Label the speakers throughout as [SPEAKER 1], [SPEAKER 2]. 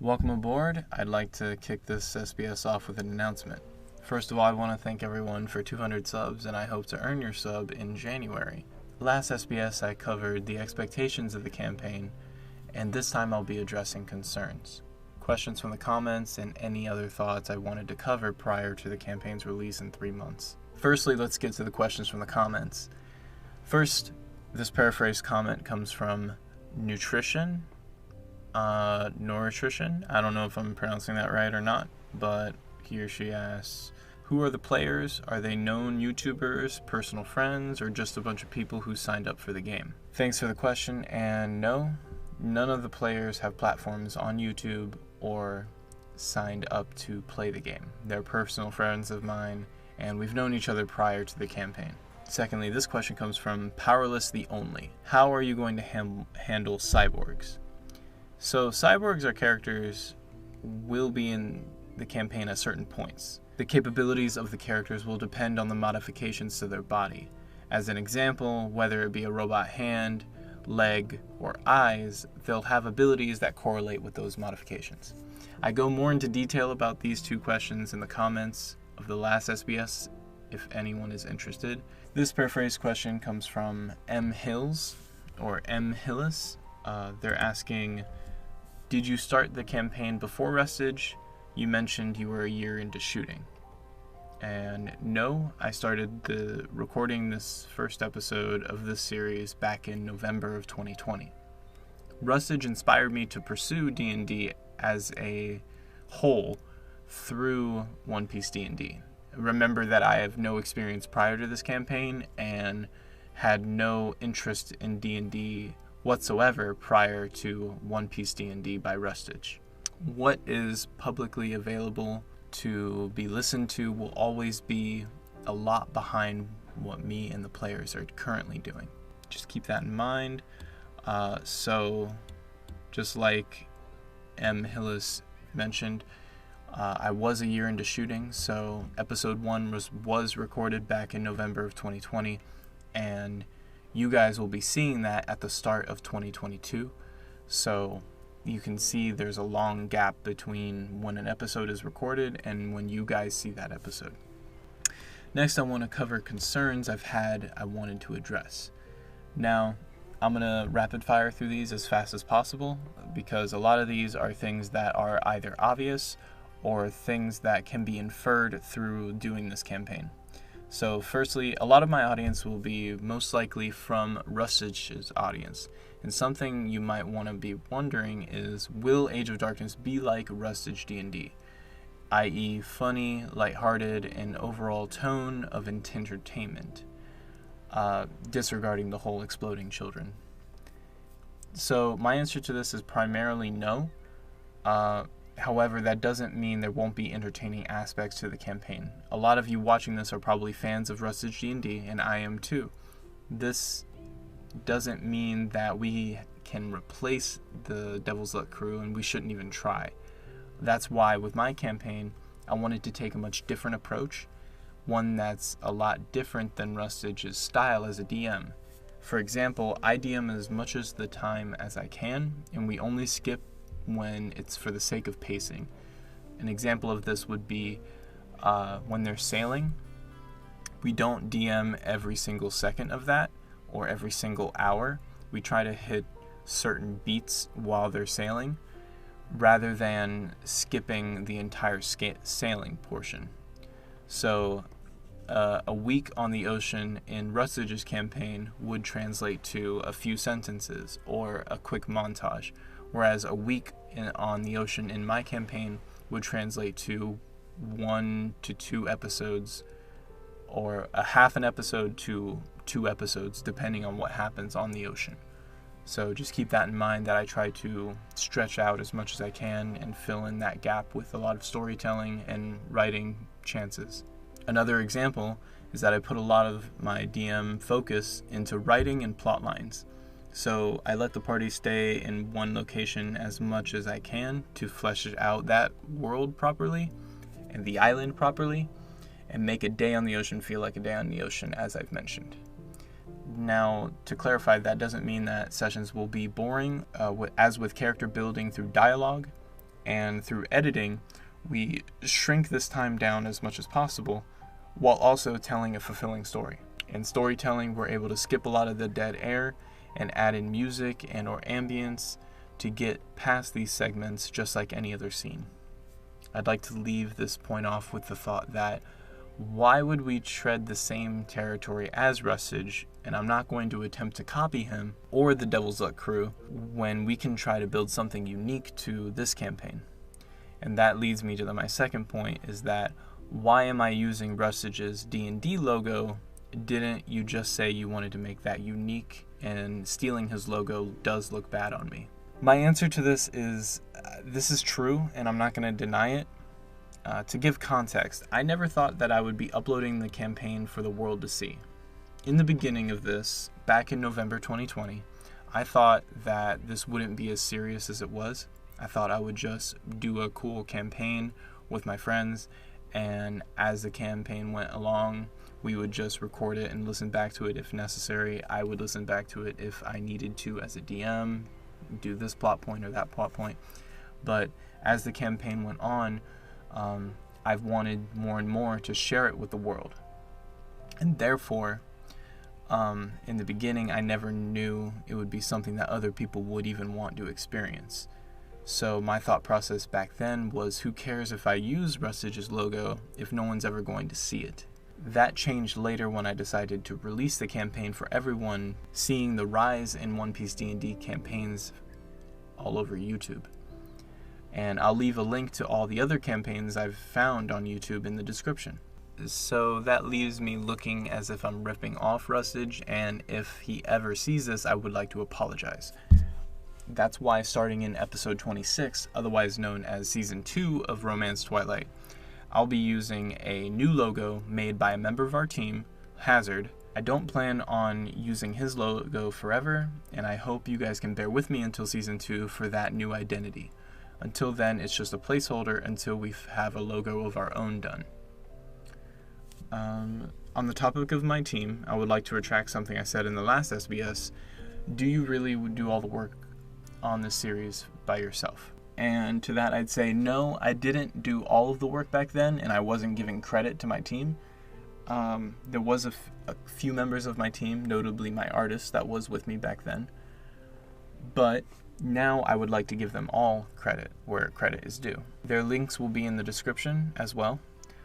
[SPEAKER 1] Welcome aboard. I'd like to kick this SBS off with an announcement. First of all, I want to thank everyone for 200 subs, and I hope to earn your sub in January. Last SBS I covered the expectations of the campaign, and this time I'll be addressing concerns, questions from the comments, and any other thoughts I wanted to cover prior to the campaign's release in 3 months. Firstly, let's get to the questions from the comments. First, this paraphrased comment comes from Nutrition. Noritrition. I don't know if I'm pronouncing that right or not, but he or she asks, who are the players? Are they known YouTubers, personal friends, or just a bunch of people who signed up for the game? Thanks for the question, and no, none of the players have platforms on YouTube or signed up to play the game. They're personal friends of mine, and we've known each other prior to the campaign. Secondly, this question comes from Powerless the Only. How are you going to handle cyborgs? So cyborgs are characters will be in the campaign at certain points. The capabilities of the characters will depend on the modifications to their body. As an example, whether it be a robot hand, leg, or eyes, they'll have abilities that correlate with those modifications. I go more into detail about these two questions in the comments of the last SBS if anyone is interested. This paraphrased question comes from M. Hills, or M. Hillis. They're asking, did you start the campaign before Rustage? You mentioned you were a year into shooting. And no, I started recording this first episode of this series back in November of 2020. Rustage inspired me to pursue D&D as a whole through One Piece D&D. Remember that I have no experience prior to this campaign and had no interest in D&D whatsoever prior to One Piece D&D by Rustage. What is publicly available to be listened to will always be a lot behind what me and the players are currently doing. Just keep that in mind. So, just like M. Hillis mentioned, I was a year into shooting, so episode 1 was recorded back in November of 2020, and you guys will be seeing that at the start of 2022, so you can see there's a long gap between when an episode is recorded and when you guys see that episode. Next, I want to cover concerns I wanted to address. Now, I'm going to rapid fire through these as fast as possible because a lot of these are things that are either obvious or things that can be inferred through doing this campaign. So firstly, a lot of my audience will be most likely from Rustage's audience. And something you might want to be wondering is, will Age of Darkness be like Rustage D&D? I.e. funny, lighthearted, and overall tone of entertainment, disregarding the whole exploding children. So my answer to this is primarily no. However, that doesn't mean there won't be entertaining aspects to the campaign. A lot of you watching this are probably fans of Rustage D&D, and I am too. This doesn't mean that we can replace the Devil's Luck crew, and we shouldn't even try. That's why with my campaign, I wanted to take a much different approach, one that's a lot different than Rustage's style as a DM. For example, I DM as much as the time as I can, and we only skip when it's for the sake of pacing. An example of this would be when they're sailing. We don't DM every single second of that or every single hour. We try to hit certain beats while they're sailing rather than skipping the entire sailing portion. So a week on the ocean in Rustage's campaign would translate to a few sentences or a quick montage, whereas a week on the ocean in my campaign would translate to 1 to 2 episodes, or a half an episode to 2 episodes, depending on what happens on the ocean. So just keep that in mind, that I try to stretch out as much as I can and fill in that gap with a lot of storytelling and writing chances. Another example is that I put a lot of my DM focus into writing and plot lines. So I let the party stay in one location as much as I can to flesh out that world properly and the island properly and make a day on the ocean feel like a day on the ocean, as I've mentioned. Now, to clarify, that doesn't mean that sessions will be boring. As with character building through dialogue, And through editing, we shrink this time down as much as possible while also telling a fulfilling story. In storytelling, we're able to skip a lot of the dead air and add in music and or ambience to get past these segments just like any other scene. I'd like to leave this point off with the thought that why would we tread the same territory as Rustage, and I'm not going to attempt to copy him or the Devil's Luck crew, when we can try to build something unique to this campaign. And that leads me to my second point, is that why am I using Rustage's D&D logo? Didn't you just say you wanted to make that unique, and stealing his logo does look bad on me? My answer to this is true, and I'm not going to deny it. To give context, I never thought that I would be uploading the campaign for the world to see. In the beginning of this, back in November 2020, I thought that this wouldn't be as serious as it was. I thought I would just do a cool campaign with my friends, and as the campaign went along, we would just record it and listen back to it if necessary. I would listen back to it if I needed to as a DM, do this plot point or that plot point. But as the campaign went on, I've wanted more and more to share it with the world. And therefore, in the beginning, I never knew it would be something that other people would even want to experience. So my thought process back then was, who cares if I use Rustage's logo if no one's ever going to see it? That changed later when I decided to release the campaign for everyone, seeing the rise in One Piece D&D campaigns all over YouTube. And I'll leave a link to all the other campaigns I've found on YouTube in the description. So that leaves me looking as if I'm ripping off Rustage, and if he ever sees this, I would like to apologize. That's why starting in episode 26, otherwise known as season 2 of Romance Twilight, I'll be using a new logo made by a member of our team, Hazard. I don't plan on using his logo forever, and I hope you guys can bear with me until season 2 for that new identity. Until then, it's just a placeholder until we have a logo of our own done. On the topic of my team, I would like to retract something I said in the last SBS. Do you really do all the work on this series by yourself? And to that I'd say no, I didn't do all of the work back then, and I wasn't giving credit to my team. There was a few members of my team, notably my artist that was with me back then. But now I would like to give them all credit where credit is due. Their links will be in the description as well.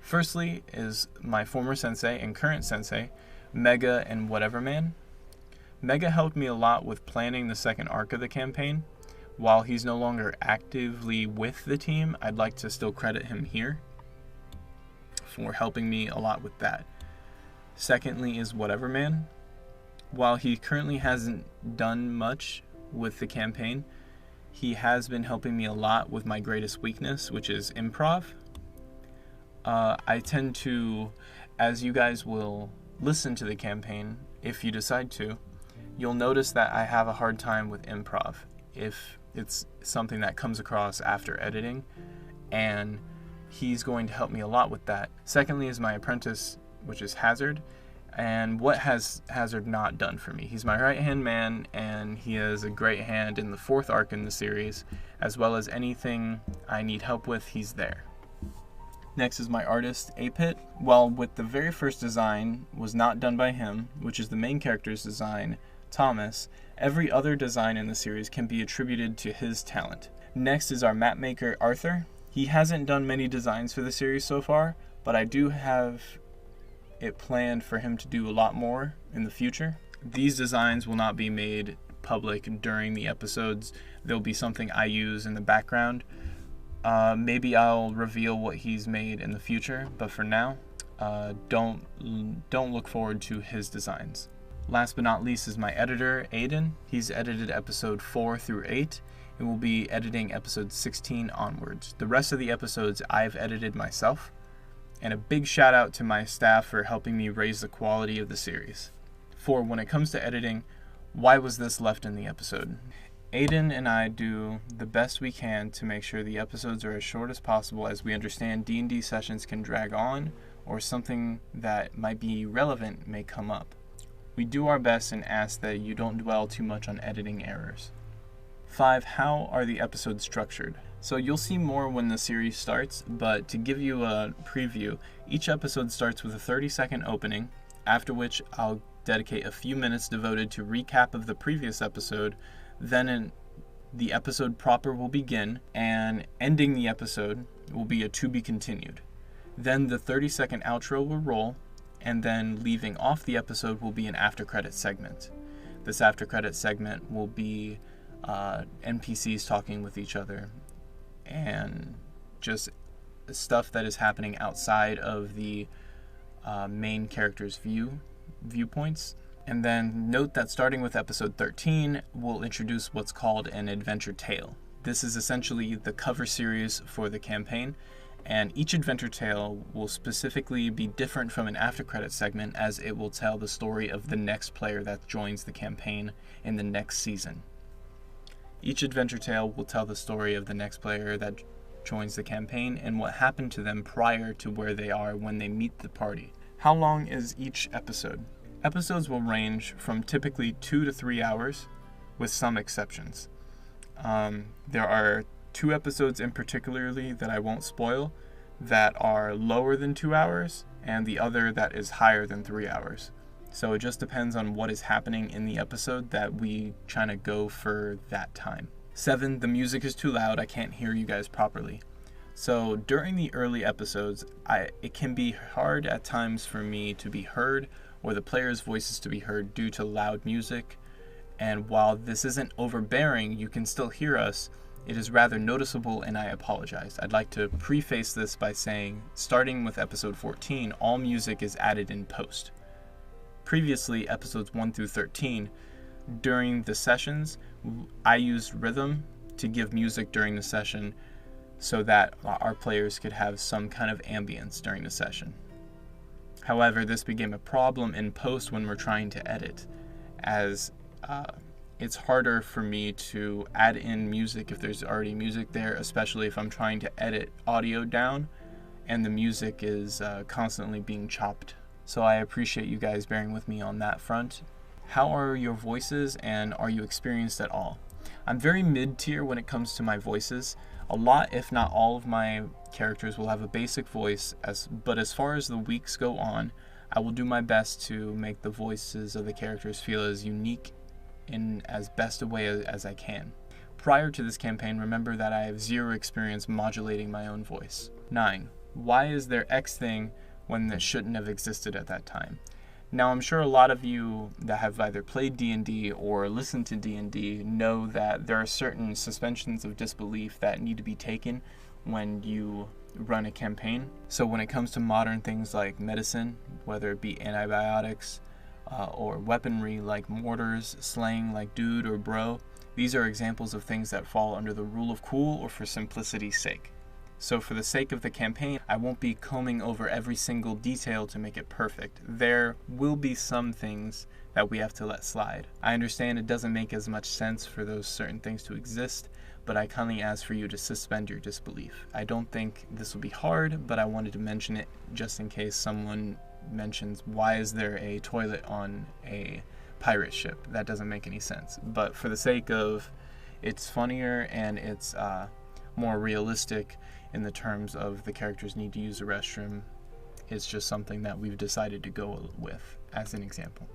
[SPEAKER 1] Firstly is my former sensei and current sensei, Mega and Whatever Man. Mega helped me a lot with planning the second arc of the campaign. While he's no longer actively with the team, I'd like to still credit him here for helping me a lot with that. Secondly is Whatever Man. While he currently hasn't done much with the campaign, he has been helping me a lot with my greatest weakness, which is improv. I tend to, as you guys will listen to the campaign, if you decide to, you'll notice that I have a hard time with improv if it's something that comes across after editing, and he's going to help me a lot with that. Secondly is my apprentice, which is Hazard. And what has Hazard not done for me? He's my right-hand man, and he has a great hand in the 4th arc in the series, as well as anything I need help with, he's there. Next is my artist, Apit. While with the very first design was not done by him, which is the main character's design, Thomas, every other design in the series can be attributed to his talent. Next is our map maker, Arthur. He hasn't done many designs for the series so far, but I do have it planned for him to do a lot more in the future. These designs will not be made public during the episodes. They'll be something I use in the background. Maybe I'll reveal what he's made in the future, but for now, don't look forward to his designs. Last but not least is my editor, Aidan. He's edited episode 4 through 8 and will be editing episode 16 onwards. The rest of the episodes I've edited myself. And a big shout out to my staff for helping me raise the quality of the series. For when it comes to editing, why was this left in the episode? Aidan and I do the best we can to make sure the episodes are as short as possible, as we understand D&D sessions can drag on, or something that might be relevant may come up. We do our best and ask that you don't dwell too much on editing errors. 5. How are the episodes structured? So you'll see more when the series starts, but to give you a preview, each episode starts with a 30-second opening, after which I'll dedicate a few minutes devoted to recap of the previous episode. Then the episode proper will begin, and ending the episode will be a to be continued. Then the 30-second outro will roll, and then leaving off the episode will be an after credit segment. This after credit segment will be NPCs talking with each other and just stuff that is happening outside of the main character's viewpoints. And then note that starting with episode 13, we'll introduce what's called an adventure tale. This is essentially the cover series for the campaign, and each adventure tale will specifically be different from an after credit segment, as it will tell the story of the next player that joins the campaign in the next season. Each adventure tale will tell the story of the next player that joins the campaign and what happened to them prior to where they are when they meet the party. How long is each episode? Episodes will range from typically 2 to 3 hours, with some exceptions. There are 2 episodes in particularly that I won't spoil that are lower than 2 hours, and the other that is higher than 3 hours. So it just depends on what is happening in the episode that we try to go for that time. 7, the music is too loud, I can't hear you guys properly. So during the early episodes, it can be hard at times for me to be heard, or the players' voices to be heard due to loud music. And while this isn't overbearing, you can still hear us, it is rather noticeable, and I apologize. I'd like to preface this by saying, starting with episode 14, all music is added in post. Previously, episodes 1 through 13, during the sessions, I used rhythm to give music during the session so that our players could have some kind of ambience during the session. However, this became a problem in post when we're trying to edit, as it's harder for me to add in music if there's already music there, especially if I'm trying to edit audio down and the music is constantly being chopped. So I appreciate you guys bearing with me on that front. How are your voices, and are you experienced at all? I'm very mid-tier when it comes to my voices. A lot, if not all, of my characters will have a basic voice, but as far as the weeks go on, I will do my best to make the voices of the characters feel as unique in as best a way as I can. Prior to this campaign, remember that I have 0 experience modulating my own voice. 9. Why is there X thing when that shouldn't have existed at that time? Now, I'm sure a lot of you that have either played D&D or listened to D&D know that there are certain suspensions of disbelief that need to be taken when you run a campaign. So when it comes to modern things like medicine, whether it be antibiotics or weaponry like mortars, slang like dude or bro, these are examples of things that fall under the rule of cool or for simplicity's sake. So for the sake of the campaign, I won't be combing over every single detail to make it perfect. There will be some things that we have to let slide. I understand it doesn't make as much sense for those certain things to exist, but I kindly ask for you to suspend your disbelief. I don't think this will be hard, but I wanted to mention it just in case someone mentions, why is there a toilet on a pirate ship? That doesn't make any sense. But for the sake of it's funnier and it's more realistic in the terms of the characters need to use a restroom, it's just something that we've decided to go with as an example.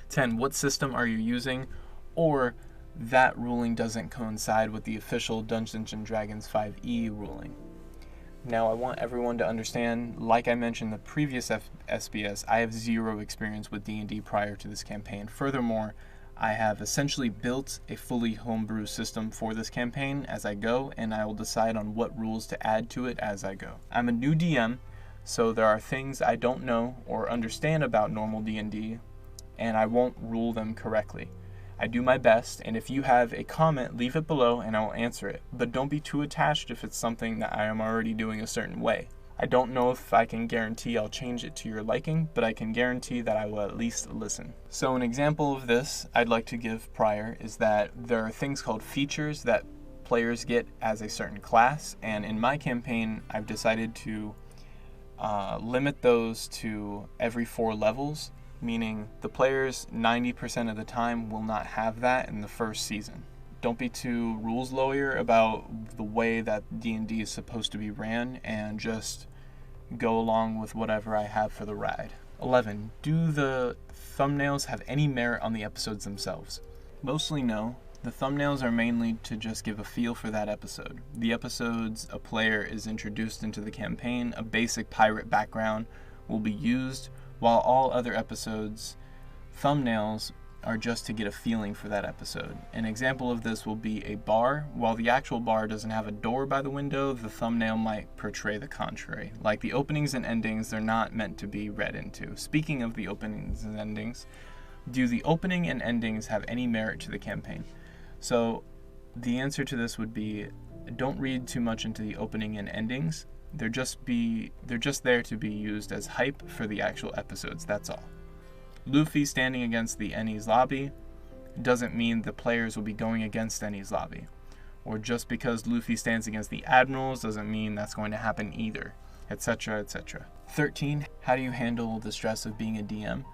[SPEAKER 1] 10. What system are you using? Or that ruling doesn't coincide with the official Dungeons & Dragons 5e ruling. Now, I want everyone to understand, like I mentioned in the previous SBS, I have 0 experience with D&D prior to this campaign. Furthermore, I have essentially built a fully homebrew system for this campaign as I go, and I will decide on what rules to add to it as I go. I'm a new DM, so there are things I don't know or understand about normal D&D, and I won't rule them correctly. I do my best, and if you have a comment, leave it below and I will answer it. But don't be too attached if it's something that I am already doing a certain way. I don't know if I can guarantee I'll change it to your liking, but I can guarantee that I will at least listen. So an example of this I'd like to give prior is that there are things called features that players get as a certain class, and in my campaign I've decided to limit those to every 4 levels, meaning the players 90% of the time will not have that in the first season. Don't be too rules lawyer about the way that D&D is supposed to be ran, and just go along with whatever I have for the ride. 11. Do the thumbnails have any merit on the episodes themselves? Mostly no. The thumbnails are mainly to just give a feel for that episode. The episodes, a player is introduced into the campaign, a basic pirate background will be used, while all other episodes' thumbnails are just to get a feeling for that episode. An example of this will be a bar. While the actual bar doesn't have a door by the window, the thumbnail might portray the contrary. Like the openings and endings, they're not meant to be read into. Speaking of the openings and endings, do the opening and endings have any merit to the campaign? So the answer to this would be, don't read too much into the opening and endings. They're just there to be used as hype for the actual episodes, that's all. Luffy standing against the Enies lobby doesn't mean the players will be going against Enies lobby. Or just because Luffy stands against the admirals doesn't mean that's going to happen either, etc., etc. 13. How do you handle the stress of being a DM?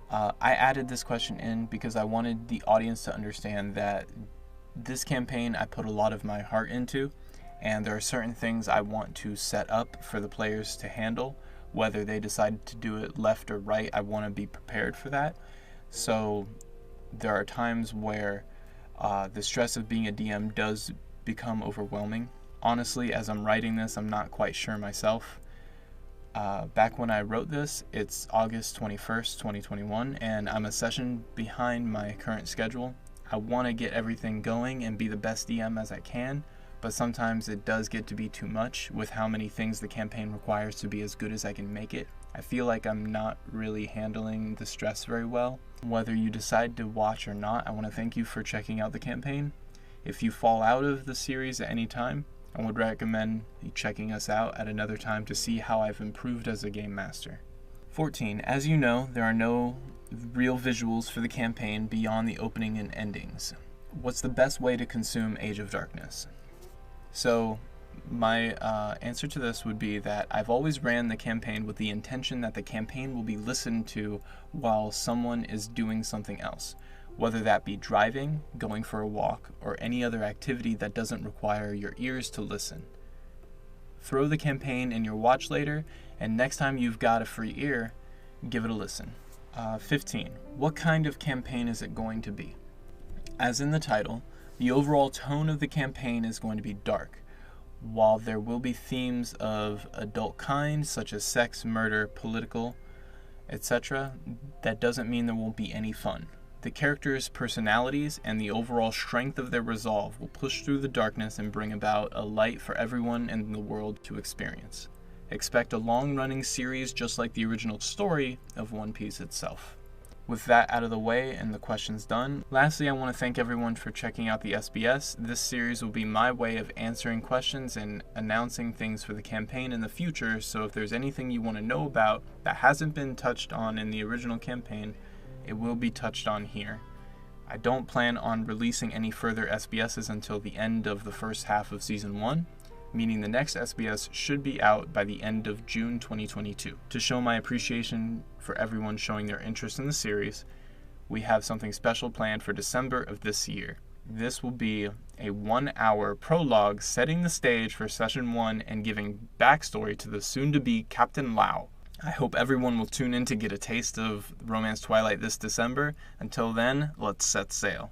[SPEAKER 1] I added this question in because I wanted the audience to understand that this campaign I put a lot of my heart into, and there are certain things I want to set up for the players to handle. Whether they decide to do it left or right, I want to be prepared for that. So there are times where the stress of being a DM does become overwhelming. Honestly, as I'm writing this, I'm not quite sure myself. Back when I wrote this, it's August 21st, 2021, and I'm a session behind my current schedule. I want to get everything going and be the best DM as I can, but sometimes it does get to be too much with how many things the campaign requires to be as good as I can make it. I feel like I'm not really handling the stress very well. Whether you decide to watch or not, I want to thank you for checking out the campaign. If you fall out of the series at any time, I would recommend checking us out at another time to see how I've improved as a game master. 14. As you know, there are no real visuals for the campaign beyond the opening and endings. What's the best way to consume Age of Darkness? So my answer to this would be that I've always ran the campaign with the intention that the campaign will be listened to while someone is doing something else, whether that be driving, going for a walk, or any other activity that doesn't require your ears to listen. Throw the campaign in your watch later, and next time you've got a free ear, give it a listen. 15. What kind of campaign is it going to be? As in the title, the overall tone of the campaign is going to be dark. While there will be themes of adult kind, such as sex, murder, political, etc., that doesn't mean there won't be any fun. The characters' personalities and the overall strength of their resolve will push through the darkness and bring about a light for everyone in the world to experience. Expect a long-running series just like the original story of One Piece itself. With that out of the way and the questions done, lastly I want to thank everyone for checking out the SBS. This series will be my way of answering questions and announcing things for the campaign in the future, so if there's anything you want to know about that hasn't been touched on in the original campaign, it will be touched on here. I don't plan on releasing any further SBSs until the end of the first half of Season 1, meaning the next SBS should be out by the end of June 2022. To show my appreciation for everyone showing their interest in the series, we have something special planned for December of this year. This will be a 1-hour prologue setting the stage for Session 1 and giving backstory to the soon-to-be Captain Lau. I hope everyone will tune in to get a taste of Romance Twilight this December. Until then, let's set sail.